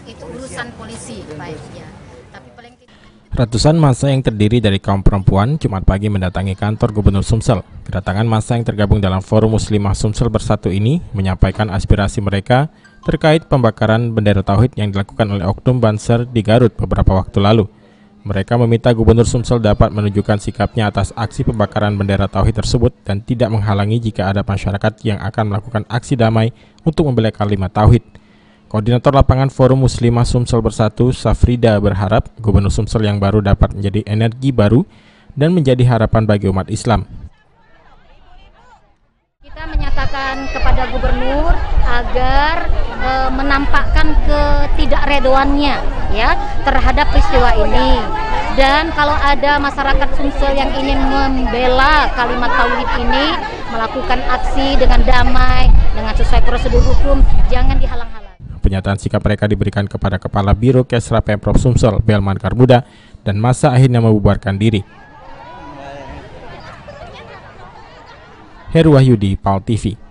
itu urusan polisi baiknya. Tapi paling Ratusan massa yang terdiri dari kaum perempuan Jumat pagi mendatangi kantor Gubernur Sumsel. Kedatangan massa yang tergabung dalam Forum Muslimah Sumsel Bersatu ini menyampaikan aspirasi mereka terkait pembakaran bendera tauhid yang dilakukan oleh oknum Banser di Garut beberapa waktu lalu. Mereka meminta Gubernur Sumsel dapat menunjukkan sikapnya atas aksi pembakaran bendera tauhid tersebut dan tidak menghalangi jika ada masyarakat yang akan melakukan aksi damai untuk membela kalimat tauhid. Koordinator lapangan Forum Muslimah Sumsel Bersatu, Safrida, berharap Gubernur Sumsel yang baru dapat menjadi energi baru dan menjadi harapan bagi umat Islam. kita menyatakan kepada Gubernur agar menampakkan ketidakredoannya ya terhadap peristiwa ini. Dan kalau ada masyarakat Sumsel yang ingin membela kalimat tauhid ini, melakukan aksi dengan damai, dengan sesuai prosedur hukum, jangan dihalang-halang. Pernyataan sikap mereka diberikan kepada Kepala Biro Kesra Pemprov Sumsel, Belman Karmuda, dan massa akhirnya membubarkan diri. Heru Wahyudi, PAL TV.